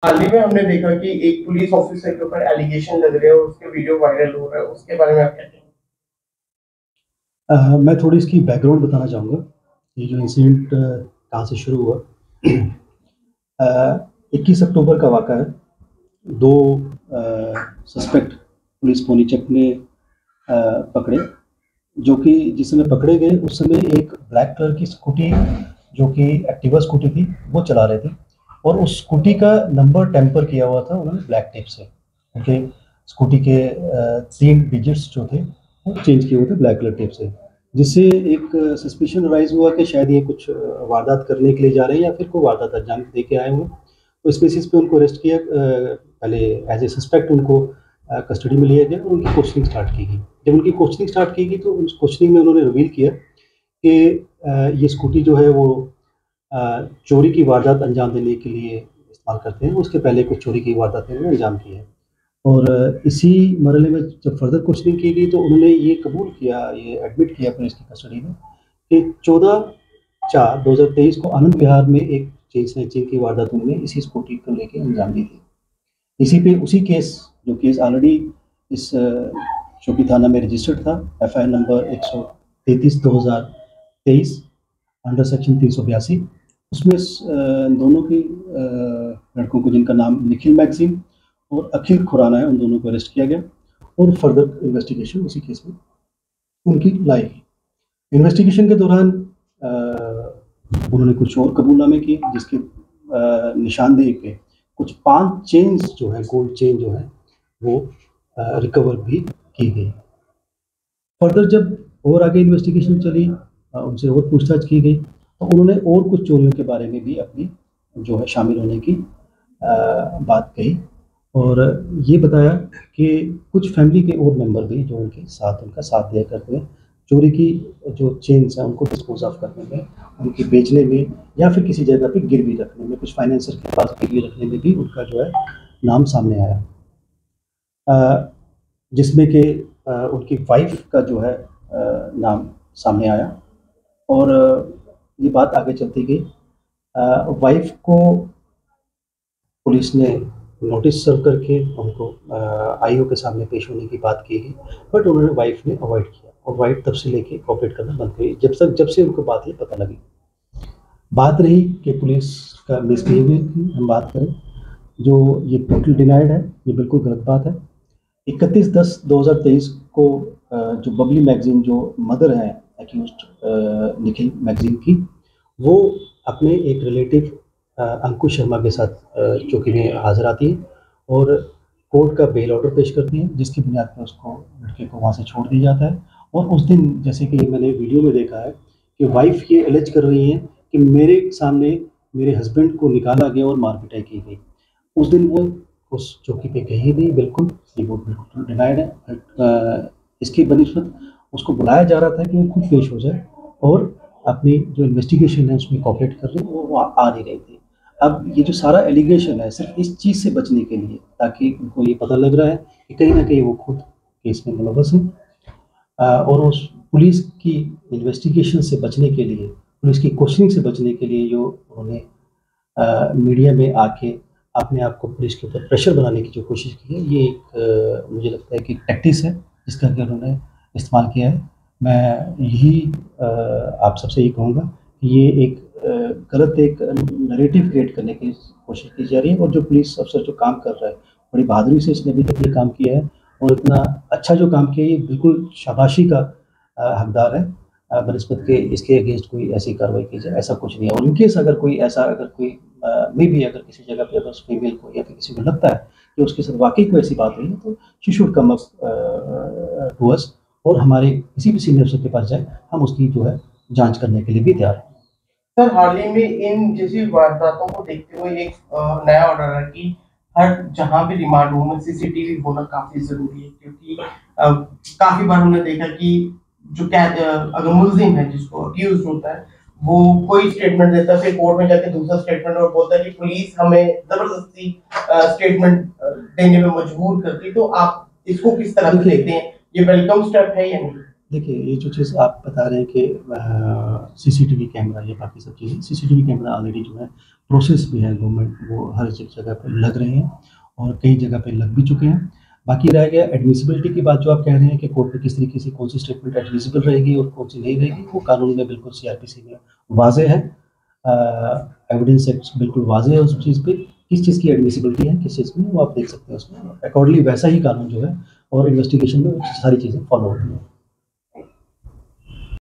हाल ही में हमने देखा कि एक पुलिस ऑफिसर के ऊपर एलिगेशन लग रहे हैं और उसके वीडियो वायरल हो रहा है, उसके बारे में आप क्या कहेंगे? मैं थोड़ी इसकी बैकग्राउंड बताना चाहूँगा। ये जो इंसिडेंट कहाँ से शुरू हुआ। 21 अक्टूबर का वाक़ा है। दो सस्पेक्ट पुलिस पोनीचक ने पकड़े, जो कि जिस समय पकड़े गए उस समय एक ब्लैक कलर की स्कूटी, जो कि एक्टिवा स्कूटी थी, वो चला रहे थे और उस स्कूटी का नंबर टेम्पर किया हुआ था उन्होंने ब्लैक टेप से। उनके स्कूटी के 3 डिजिट्स जो थे वो चेंज किए हुए थे ब्लैक कलर टेप से, जिससे एक सस्पिशन राइज़ हुआ कि शायद ये कुछ वारदात करने के लिए जा रहे हैं या फिर कोई वारदात अंजाम दे के आए हुए हैं। तो इस बेसिस पे उनको अरेस्ट किया। पहले एज़ ए सस्पेक्ट उनको कस्टडी में लिया गया और उनकी कोचिंग स्टार्ट की गई। जब उनकी कोचिंग स्टार्ट की गई तो उस कोचिंग में उन्होंने रिवील किया कि ये स्कूटी जो है वो चोरी की वारदात अंजाम देने के लिए इस्तेमाल करते हैं। उसके पहले कुछ चोरी की वारदातें उन्होंने अंजाम की है। और इसी मरहले में जब फर्दर क्वेश्चनिंग की गई तो उन्होंने ये कबूल किया, ये एडमिट किया पुलिस की कस्टडी में कि 14/4/2023 को आनंद विहार में एक चेन स्नैचिंग की वारदात उन्होंने इसी स्कूटी को लेके अंजाम दी थी। इसी पे उसी केस, जो केस ऑलरेडी इस चौकी थाना में रजिस्टर्ड था, एफआईआर नंबर 133/2023 अंडर सेक्शन 382, उसमें दोनों की लड़कों को, जिनका नाम निखिल मैगजीन और अखिल खुराना है, उन दोनों को अरेस्ट किया गया और फर्दर इन्वेस्टिगेशन उसी केस में उनकी लाई गई। इन्वेस्टिगेशन के दौरान उन्होंने कुछ और कबूलनामे किए, जिसके निशानदेही पे कुछ 5 चेन्स जो है, गोल्ड चेन जो है, वो रिकवर भी की गई। फर्दर जब और आगे इन्वेस्टिगेशन चली, उनसे और पूछताछ की गई, तो उन्होंने और कुछ चोरियों के बारे में भी अपनी जो है शामिल होने की बात कही और ये बताया कि कुछ फैमिली के और मेंबर भी जो उनके साथ उनका साथ दिया करते हैं, चोरी की जो चेन्स हैं उनको डिस्पोज ऑफ करने में, उनके बेचने में या फिर किसी जगह पे गिरवी रखने में, कुछ फाइनेंसर के पास गिरवी रखने में भी उनका जो है नाम सामने आया। जिसमें कि उनकी वाइफ का जो है नाम सामने आया और ये बात आगे चलती गई। वाइफ को पुलिस ने नोटिस सर्व करके उनको आईओ के सामने पेश होने की बात की गई, बट उन्होंने, वाइफ ने अवॉइड किया और वाइफ तब से लेके कोऑपरेट करना बंद कर गई जब से उनको बात ये पता लगी। बात रही कि पुलिस का मिसबिहेवियर की हम बात करें, जो ये टोटल डिनाइड है, ये बिल्कुल गलत बात है। 31/10/2023 को जो बबली मैगजीन, जो मदर है एक्यूज्ड निखिल मैगजीन की, वो अपने एक रिलेटिव अंकुश शर्मा के साथ चौकी में हाजिर आती है और कोर्ट का बेल ऑर्डर पेश करती है, जिसकी बुनियाद पर उसको, लड़के को वहाँ से छोड़ दिया जाता है। और उस दिन, जैसे कि मैंने वीडियो में देखा है, कि वाइफ ये एलिज कर रही हैं कि मेरे सामने मेरे हस्बैंड को निकाला गया और मार पिटाई की गई। उस दिन वो उस चौकी पे गई ही नहीं, बिल्कुल, ये वो बिल्कुल डिनाइड है। इसकी बनिस्बत उसको बुलाया जा रहा था कि वो खुद पेश हो जाए और अपनी जो इन्वेस्टिगेशन है उसमें कोऑपरेट कर रही, वो आ नहीं रही थी। अब ये जो सारा एलिगेशन है सिर्फ इस चीज़ से बचने के लिए, ताकि उनको ये पता लग रहा है कि कहीं न कहीं वो खुद केस में मुलव्वस हैं। और उस पुलिस की इन्वेस्टिगेशन से बचने के लिए, पुलिस की क्वेश्चनिंग से बचने के लिए जो उन्होंने मीडिया में आके अपने आप को पुलिस के ऊपर प्रेशर बनाने की जो कोशिश की है, ये एक मुझे लगता है कि टैक्टिस है, जिसका कि उन्होंने इस्तेमाल किया है। मैं यही आप सबसे ये कहूँगा कि ये एक गलत एक नैरेटिव क्रिएट करने की कोशिश की जा रही है और जो पुलिस अफ़सर जो काम कर रहा है, बड़ी बहादुरी से इसने अभी तक ये काम किया है और इतना अच्छा जो काम किया है, ये बिल्कुल शाबाशी का हकदार है। बनिस्बत के इसके अगेंस्ट कोई ऐसी कार्रवाई की जाए, ऐसा कुछ नहीं है। और इन केस अगर कोई ऐसा, अगर कोई मे बी अगर किसी जगह पे अगर उस फीमेल को या फिर किसी को लगता है कि उसके साथ वाक़ई कोई ऐसी बात हुई है, तो she should come up to us और हमारे किसी भी सीनियर अफ़सर के पास जाए, हम उसकी जो है जाँच करने के लिए भी तैयार हैं। सर, हाल ही में इन जैसी वारदातों को देखते हुए एक नया ऑर्डर है कि हर जहाँ भी रिमांड रूम में सीसीटीवी होना काफी जरूरी है, क्योंकि काफी बार हमने देखा कि अगर मुलजिम है, जिसको अक्यूज होता है, वो कोई स्टेटमेंट देता है, फिर कोर्ट में जाके दूसरा स्टेटमेंट और बोलता है कि पुलिस हमें जबरदस्ती स्टेटमेंट देने में मजबूर करती है। तो आप इसको किस तरह से देखते हैं? ये वेलकम स्टेप है या नहीं? देखिए, ये जो चीज़ आप बता रहे हैं कि सीसीटीवी कैमरा या बाकी सब चीज़ें, सीसीटीवी कैमरा ऑलरेडी जो है प्रोसेस भी है गवर्नमेंट वो हर एक जगह पे लग रहे हैं और कई जगह पे लग भी चुके हैं। बाकी रह गया एडमिसिबिलिटी की बात, जो आप कह रहे हैं कि कोर्ट में किस तरीके से कौन सी स्टेटमेंट एडमिसिबल रहेगी और कौन सी नहीं रहेगी, वो कानून में बिल्कुल सीआरपीसी में वाज़ेह है। एविडेंस एक्ट बिल्कुल वाज़ेह है उस चीज़ पे, किस चीज़ की एडमिसिबिलिटी है, किस चीज़ की, वो आप देख सकते हैं उसमें। अकॉर्डिंगली वैसा ही कानून जो है और इन्वेस्टिगेशन में वो सारी चीज़ें फॉलो होती हैं।